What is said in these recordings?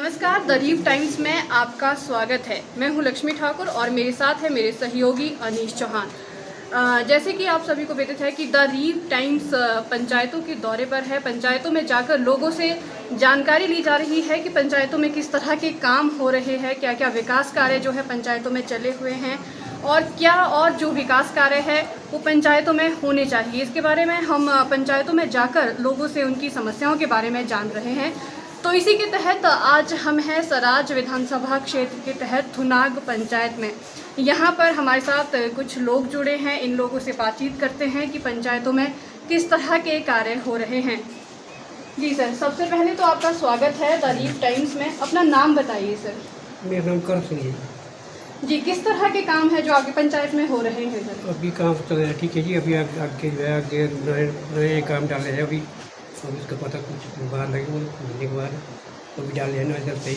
नमस्कार, the रीव times में आपका स्वागत है। मैं हूं लक्ष्मी ठाकुर और मेरे साथ है मेरे सहयोगी अनीश चौहान। जैसे कि आप सभी को विदित है कि द रीव टाइम्स पंचायतों के दौरे पर है। पंचायतों में जाकर लोगों से जानकारी ली जा रही है कि पंचायतों में किस तरह के काम हो रहे हैं, क्या क्या विकास कार्य जो है पंचायतों में चले हुए हैं और क्या और जो विकास कार्य है वो पंचायतों में होने चाहिए। इसके बारे में हम पंचायतों में जाकर लोगों से उनकी समस्याओं के बारे में जान रहे हैं। तो इसी के तहत आज हम हैं सराज विधानसभा क्षेत्र के तहत थुनाग पंचायत में। यहाँ पर हमारे साथ कुछ लोग जुड़े हैं, इन लोगों से बातचीत करते हैं कि पंचायतों में किस तरह के कार्य हो रहे हैं। जी सर, सबसे पहले तो आपका स्वागत है द रीव टाइम्स में। अपना नाम बताइए सर। मेरा नाम कर सिंह है जी। किस तरह के काम है जो आपकी पंचायत में हो रहे हैं सर? अभी काम चल रहा है, ठीक है जी। अभी आगे जो है आगे नए काम डाले हैं अभी, और उसका पता कुछ बाहर लगे वो मिलने के बाद अभी डाले हैं ना, इधर से ही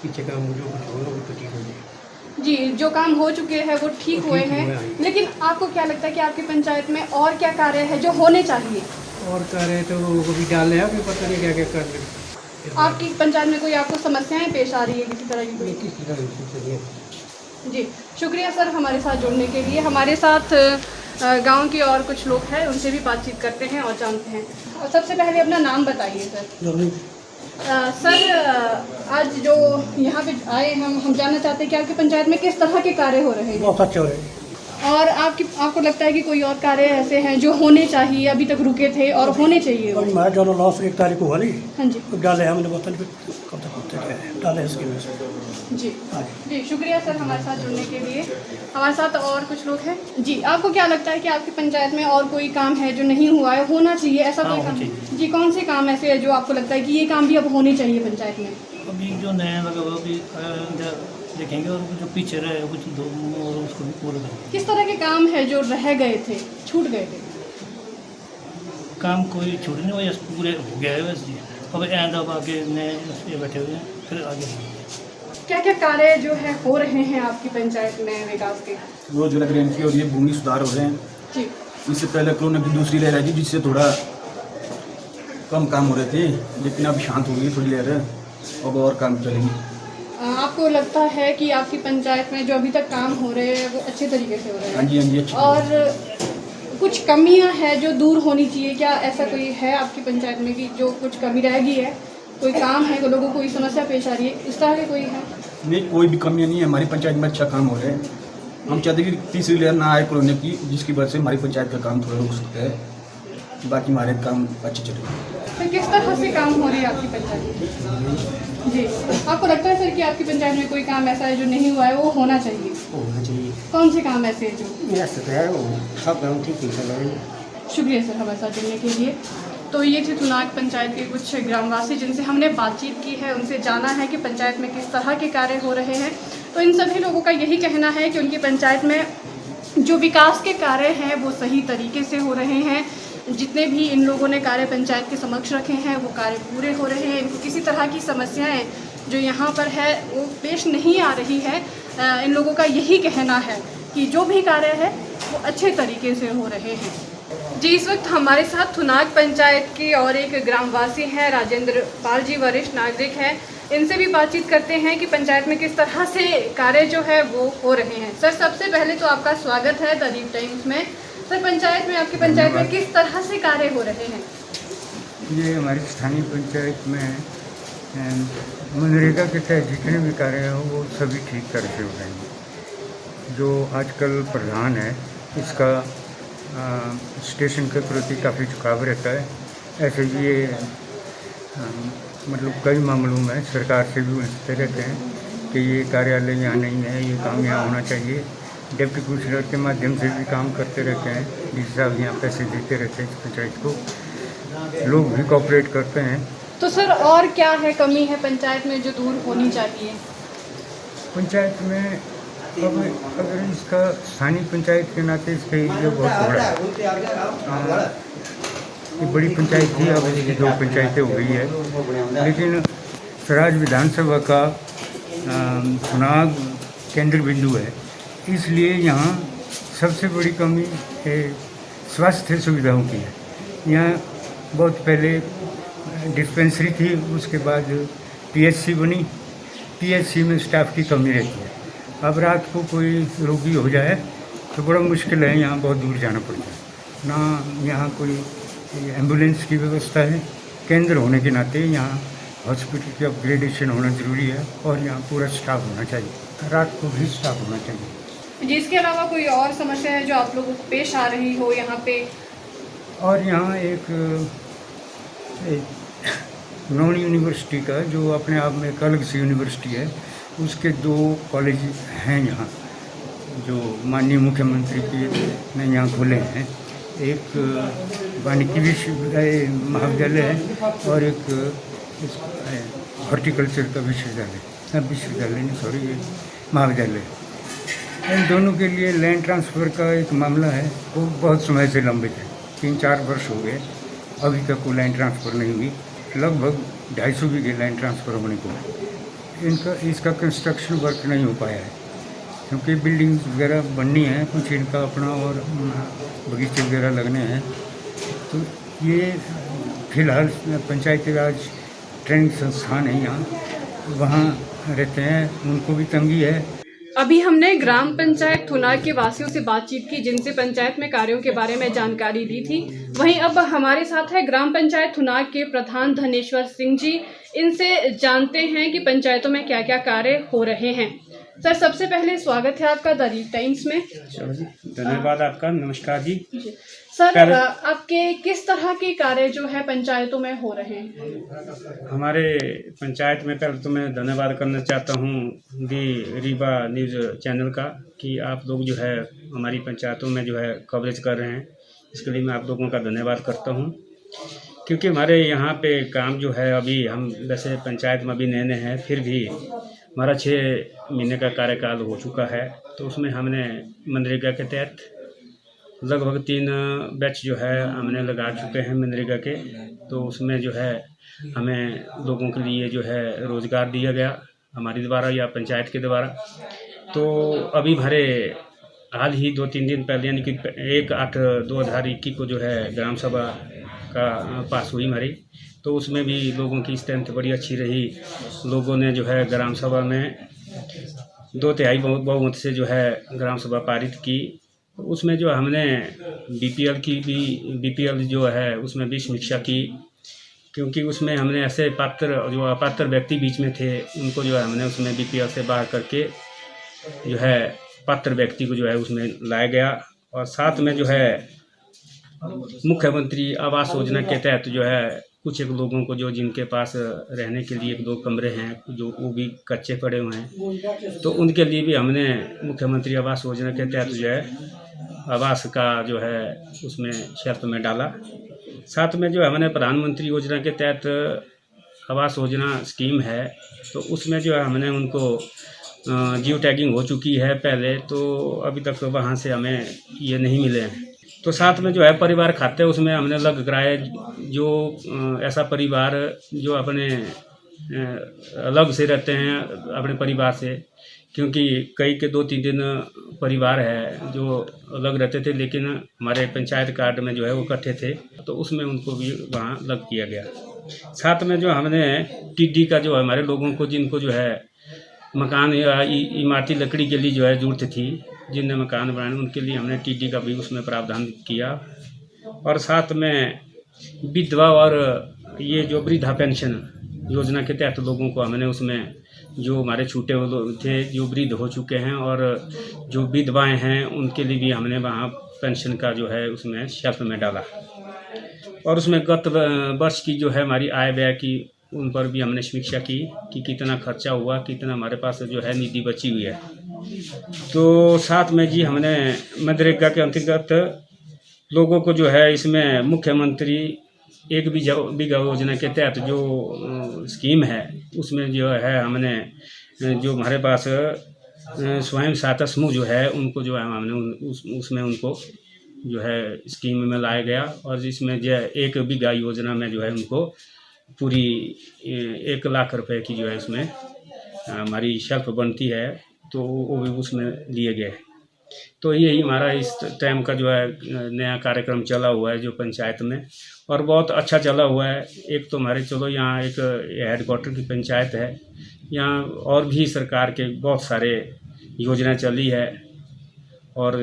पीछे काम जो कुछ होगा वो तो ठीक हो जाए जी। जो काम हो चुके हैं वो ठीक हुए हैं, लेकिन आपको क्या लगता है कि आपकी पंचायत में और क्या कार्य है जो होने चाहिए? और कार्य तो अभी डाले हैं, अभी पता नहीं क्या क्या कर रहे हैं। आपकी पंचायत में कोई आपको समस्याएं पेश आ रही है किसी तरह की? किसी तरह से जी, शुक्रिया सर हमारे साथ जुड़ने के लिए। हमारे साथ गांव के और कुछ लोग हैं, उनसे भी बातचीत करते हैं और जानते हैं। और सबसे पहले अपना नाम बताइए सर। सर, आज जो यहाँ पे आए हम जानना चाहते हैं कि आपकी पंचायत में किस तरह के कार्य हो रहे हैं? बहुत अच्छे हो रहे हैं। और आपको लगता है कि कोई और कार्य ऐसे हैं जो होने चाहिए, अभी तक रुके थे और होने चाहिए? मैं जो लॉस 1 तारीख को हुआ नहीं, हाँ जी, डाले हैं हमने, पता नहीं कब तक होते क्या है, डाले हैं इसकी वजह से। जी जी, शुक्रिया सर हमारे साथ जुड़ने के लिए। हमारे साथ और कुछ लोग हैं। जी, आपको क्या लगता है कि आपकी पंचायत में और कोई काम है जो नहीं हुआ है, होना चाहिए ऐसा कोई काम? जी, कौन से काम ऐसे है जो आपको लगता है कि ये काम भी अब होने चाहिए पंचायत में? अभी जो नया लगा हुआ अभी देखेंगे, और जो पीछे रहे कुछ दो और उसको भी पूरा करेंगे। किस तरह के काम है जो रह गए थे, छूट गए थे? काम कोई छूट नहीं हुआ, पूरे हो गया है वैसे। अब अब आगे नए ये बैठे हुए हैं, फिर आगे क्या क्या कार्य जो है हो रहे हैं आपकी पंचायत में विकास के? रोज ग्रेन की और ये भूमि सुधार हो रहे हैं जी। इससे पहले कोरोना की दूसरी लहर आई थी, जिससे थोड़ा कम काम हो रहे थे, लेकिन अब शांत हो गई थोड़ी लहर, अब और काम चलेगी। आपको लगता है कि आपकी पंचायत में जो अभी तक काम हो रहे हैं वो अच्छे तरीके से हो रहे हैं? हाँ जी, हाँ जी, अच्छी। और कुछ कमियां हैं जो दूर होनी चाहिए, क्या ऐसा कोई है आपकी पंचायत में कि जो कुछ कमी रह गई है? कोई काम है, कोई लोगों को कोई समस्या पेश आ रही है, इस तरह के कोई है? नहीं, कोई भी कमियाँ नहीं है, हमारी पंचायत में अच्छा काम हो रहा है। हम चाहते हैं कि तीसरी लहर ना आए कोरोना की, जिसकी वजह से हमारी पंचायत का काम थोड़ा रुक सकता है, बाकी हमारे काम अच्छे चलेंगे। तो किस तरह से काम हो रही है आपकी पंचायत में? जी, आपको लगता है सर कि आपकी पंचायत में कोई काम ऐसा है जो नहीं हुआ है, वो होना चाहिए? होना चाहिए। कौन से काम ऐसे हैं जो? मेरा सत्य है वो सब काम ठीक ही चल रहे हैं। शुक्रिया सर हमारे साथ जुड़ने के लिए। तो ये थे थुनाग पंचायत के कुछ ग्रामवासी जिनसे हमने बातचीत की है, उनसे जाना है कि पंचायत में किस तरह के कार्य हो रहे हैं। तो इन सभी लोगों का यही कहना है कि उनकी पंचायत में जो विकास के कार्य हैं वो सही तरीके से हो रहे हैं। जितने भी इन लोगों ने कार्य पंचायत के समक्ष रखे हैं वो कार्य पूरे हो रहे हैं। इनको किसी तरह की समस्याएं जो यहाँ पर है वो पेश नहीं आ रही है। इन लोगों का यही कहना है कि जो भी कार्य है वो अच्छे तरीके से हो रहे हैं। जी, इस वक्त हमारे साथ थुनाग पंचायत के और एक ग्रामवासी हैं, राजेंद्र पाल जी, वरिष्ठ नागरिक हैं। इनसे भी बातचीत करते हैं कि पंचायत में किस तरह से कार्य जो है वो हो रहे हैं। सर, सबसे पहले तो आपका स्वागत है द रीव टाइम्स में। सर, पंचायत में आपकी पंचायत में किस तरह से कार्य हो रहे हैं? ये हमारी स्थानीय पंचायत में मनरेगा के तहत जितने भी कार्य हैं वो सभी ठीक तरह से हो रहे हैं। जो आजकल प्रधान है इसका स्टेशन के प्रति काफ़ी झुकाव रहता है। ऐसे ही ये मतलब कई मामलों में सरकार से भी उलझते रहते हैं कि ये कार्यालय यहाँ नहीं है, ये काम यहाँ होना चाहिए। डिप्टी कमिश्नर के माध्यम से भी काम करते रहते हैं, जिस हिसाब यहाँ पैसे देते रहते हैं पंचायत को, लोग भी कोऑपरेट करते हैं। तो सर, और क्या है कमी है पंचायत में जो दूर होनी चाहिए? पंचायत में अब अगर इसका स्थानीय पंचायत के नाते इसका एरिया बहुत बड़ा है। ये बड़ी पंचायत थी, अब इसकी 2 पंचायतें हो गई है, लेकिन सराज विधानसभा का थुनाग केंद्र बिंदु है, इसलिए यहाँ सबसे बड़ी कमी स्वास्थ्य सुविधाओं की है। यहाँ बहुत पहले डिस्पेंसरी थी, उसके बाद पीएचसी बनी, पीएचसी में स्टाफ की कमी रहती है। अब रात को कोई रोगी हो जाए तो बड़ा मुश्किल है, यहाँ बहुत दूर जाना पड़ता है। ना यहाँ कोई एम्बुलेंस की व्यवस्था है। केंद्र होने के नाते यहाँ हॉस्पिटल की अपग्रेडेशन होना ज़रूरी है और यहाँ पूरा स्टाफ होना चाहिए, रात को भी स्टाफ होना चाहिए। जिसके अलावा कोई और समस्या है जो आप लोगों को पेश आ रही हो यहाँ पे? और यहाँ एक नॉन यूनिवर्सिटी का, जो अपने आप में एक अलग सी यूनिवर्सिटी है, उसके 2 कॉलेज हैं यहाँ, जो माननीय मुख्यमंत्री की ने यहाँ खोले हैं। एक वानिकी विश्वविद्यालय महाविद्यालय है और एक हॉर्टिकल्चर का विश्वविद्यालय नहीं, सॉरी, ये महाविद्यालय। इन दोनों के लिए लैंड ट्रांसफ़र का एक मामला है, वो बहुत समय से लंबित है। 3-4 वर्ष हो गए, अभी तक वो लैंड ट्रांसफ़र नहीं हुई। लगभग 250 बीघे लैंड ट्रांसफ़र होने को इसका कंस्ट्रक्शन वर्क नहीं हो पाया है, क्योंकि बिल्डिंग्स वगैरह बननी है, कुछ इनका अपना और बगीचे वगैरह लगने हैं। तो ये फिलहाल पंचायती राज ट्रेनिंग संस्थान है यहाँ, वहाँ रहते हैं, उनको भी तंगी है। अभी हमने ग्राम पंचायत थुनाग के वासियों से बातचीत की, जिनसे पंचायत में कार्यों के बारे में जानकारी ली थी। वहीं अब हमारे साथ है ग्राम पंचायत थुनाग के प्रधान धनेश्वर सिंह जी। इनसे जानते हैं कि पंचायतों में क्या क्या कार्य हो रहे हैं। सर, सबसे पहले स्वागत है आपका द रीड टाइम्स में। चलो जी, धन्यवाद आपका, नमस्कार जी। सर, आपके किस तरह के कार्य जो है पंचायतों में हो रहे हैं? हमारे पंचायत में पहले तो मैं धन्यवाद करना चाहता हूँ दी रीवा न्यूज़ चैनल का, कि आप लोग जो है हमारी पंचायतों में जो है कवरेज कर रहे हैं। इसके लिए मैं आप लोगों का धन्यवाद करता हूँ, क्योंकि हमारे यहाँ पे काम जो है, अभी हम वैसे पंचायत में अभी नए हैं, फिर भी हमारा 6 महीने का कार्यकाल हो चुका है। तो उसमें हमने मनरेगा के तहत लगभग 3 बैच जो है हमने लगा चुके हैं मनरेगा के। तो उसमें जो है हमें लोगों के लिए जो है रोज़गार दिया गया हमारे द्वारा या पंचायत के द्वारा। तो अभी भरे हाल ही 2-3 दिन पहले, यानी कि 1/8/2021 को जो है ग्राम सभा का पास हुई हमारी। तो उसमें भी लोगों की स्ट्रेंथ बड़ी अच्छी रही। लोगों ने जो है ग्राम सभा में 2/3 बहुमत से जो है ग्राम सभा पारित की। उसमें जो हमने बीपीएल जो है उसमें भी समीक्षा की, क्योंकि उसमें हमने ऐसे अपात्र व्यक्ति बीच में थे, उनको जो है हमने उसमें बीपीएल से बाहर करके जो है पात्र व्यक्ति को जो है उसमें लाया गया। और साथ में जो है मुख्यमंत्री आवास योजना के तहत जो है कुछ एक लोगों को जो जिनके पास रहने के लिए 1-2 कमरे हैं, जो वो भी कच्चे पड़े हुए हैं, तो उनके लिए भी हमने मुख्यमंत्री आवास योजना के तहत जो है आवास का जो है उसमें शर्त में डाला। साथ में जो हमने प्रधानमंत्री योजना के तहत आवास योजना स्कीम है, तो उसमें जो है हमने उनको जियो टैगिंग हो चुकी है पहले, तो अभी तक वहाँ से हमें ये नहीं मिले हैं। तो साथ में जो है परिवार खाते उसमें हमने लग कराए, जो ऐसा परिवार जो अपने अलग से रहते हैं अपने परिवार से, क्योंकि कई के 2-3 दिन परिवार है जो अलग रहते थे, लेकिन हमारे पंचायत कार्ड में जो है वो इकट्ठे थे, तो उसमें उनको भी वहाँ लग किया गया। साथ में जो हमने टीडी का जो हमारे लोगों को, जिनको जो है मकान या इमारती लकड़ी के लिए जो है ज़रूरत थी, जिनने मकान बनाए, उनके लिए हमने टीडी का भी उसमें प्रावधान किया। और साथ में विधवा और ये जो वृद्धा पेंशन योजना के तहत लोगों को हमने उसमें जो हमारे छूटे हुए थे, जो वृद्ध हो चुके हैं और जो विधवाएं हैं, उनके लिए भी हमने वहाँ पेंशन का जो है उसमें शर्त में डाला। और उसमें गत वर्ष की जो है हमारी आय व्यय की, उन पर भी हमने समीक्षा की कि कितना खर्चा हुआ, कितना हमारे पास जो है निधि बची हुई है। तो साथ में जी हमने मनरेगा के अंतर्गत लोगों को जो है इसमें मुख्यमंत्री 1 बीघा योजना के तहत जो स्कीम है, उसमें जो है हमने जो हमारे पास स्वयं सहायता समूह जो है उनको जो है हमने उसमें उनको जो है स्कीम में लाया गया। और जिसमें जो 1 बीघा योजना में जो है उनको पूरी 1 लाख रुपए की जो है उसमें हमारी शर्त बनती है, तो वो भी उसमें लिए गए। तो यही हमारा इस टाइम का जो है नया कार्यक्रम चला हुआ है जो पंचायत में, और बहुत अच्छा चला हुआ है। एक तो हमारे चलो यहाँ एक हेडक्वार्टर की पंचायत है यहाँ और भी सरकार के बहुत सारे योजना चली है। और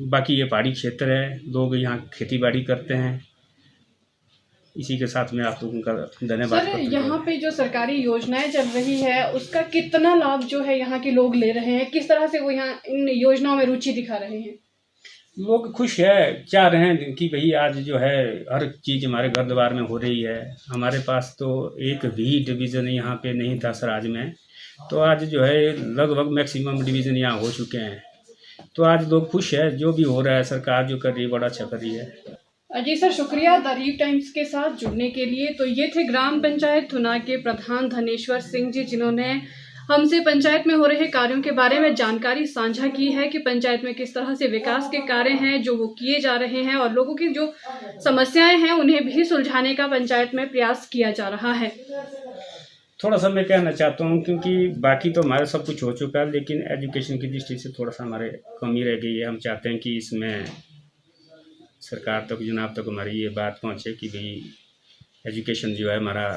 बाकी ये पहाड़ी क्षेत्र है, लोग यहाँ खेती बाड़ी करते हैं। इसी के साथ मैं आप लोगों का धन्यवाद सर, करता हूँ। यहाँ पे जो सरकारी योजनाएं चल रही है उसका कितना लाभ जो है यहाँ के लोग ले रहे हैं, किस तरह से वो यहाँ इन योजनाओं में रुचि दिखा रहे हैं? लोग खुश है, चाह रहे हैं कि भाई आज जो है हर चीज़ हमारे घर द्वार में हो रही है। हमारे पास तो एक भी डिवीज़न यहाँ पे नहीं था स्वराज में, तो आज जो है लगभग मैक्सिमम डिवीज़न यहाँ हो चुके हैं। तो आज लोग खुश है, जो भी हो रहा है सरकार जो कर रही है बड़ा अच्छा कर रही है। जी सर, शुक्रिया द टाइम्स के साथ जुड़ने के लिए। तो ये थे ग्राम पंचायत थुना के प्रधान धनेश्वर सिंह जी, जिन्होंने हमसे पंचायत में हो रहे कार्यों के बारे में जानकारी साझा की है कि पंचायत में किस तरह से विकास के कार्य हैं जो वो किए जा रहे हैं और लोगों की जो समस्याएं हैं उन्हें भी सुलझाने का पंचायत में प्रयास किया जा रहा है। थोड़ा सा मैं कहना चाहता हूँ, क्योंकि बाकी तो हमारा सब कुछ हो चुका है, लेकिन एजुकेशन की दृष्टि से थोड़ा सा हमारे कमी रह गई है। हम चाहते हैं कि इसमें सरकार तक, जनाब तक हमारी ये बात पहुँचे कि भाई एजुकेशन जो है हमारा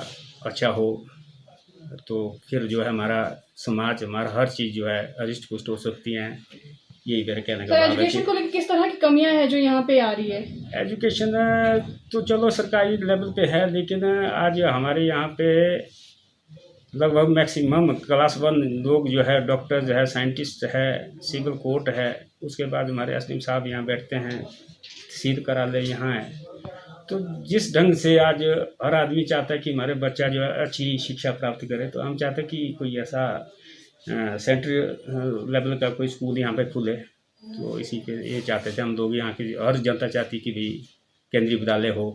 अच्छा हो, तो फिर जो है हमारा समाज, हमारा हर चीज़ जो है हरिष्ट पुष्ट हो सकती हैं। यही मेरे कहने का सर, भाव है एजुकेशन कि को लेकर किस तरह की कमियां हैं जो यहाँ पे आ रही है? एजुकेशन तो चलो सरकारी लेवल पे है, लेकिन आज हमारे यहाँ पे लगभग मैक्सिमम क्लास 1 लोग जो है डॉक्टर जो है, साइंटिस्ट है, सिविल कोर्ट है, उसके बाद हमारे एसडीएम साहब यहाँ बैठते हैं, तहसील कार्यालय यहाँ है। तो जिस ढंग से आज हर आदमी चाहता है कि हमारे बच्चा जो है अच्छी शिक्षा प्राप्त करे, तो हम चाहते हैं कि कोई ऐसा सेंट्रल लेवल का कोई स्कूल यहाँ पे खुले। तो इसी के ये चाहते थे हम लोग, यहाँ की हर जनता चाहती कि भाई केंद्रीय विद्यालय हो।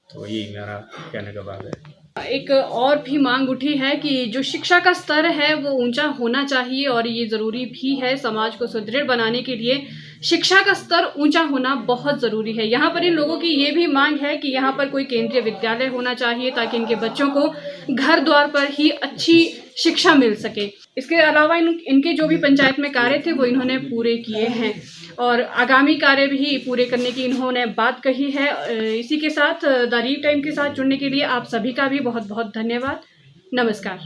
तो यही मेरा कहने का बात है। एक और भी मांग उठी है कि जो शिक्षा का स्तर है वो ऊंचा होना चाहिए और ये ज़रूरी भी है। समाज को सुदृढ़ बनाने के लिए शिक्षा का स्तर ऊंचा होना बहुत ज़रूरी है। यहाँ पर इन लोगों की ये भी मांग है कि यहाँ पर कोई केंद्रीय विद्यालय होना चाहिए ताकि इनके बच्चों को घर द्वार पर ही अच्छी शिक्षा मिल सके। इसके अलावा इनके जो भी पंचायत में कार्य थे वो इन्होंने पूरे किए हैं और आगामी कार्य भी पूरे करने की इन्होंने बात कही है। इसी के साथ द टाइम के साथ जुड़ने के लिए आप सभी का भी बहुत बहुत धन्यवाद। नमस्कार।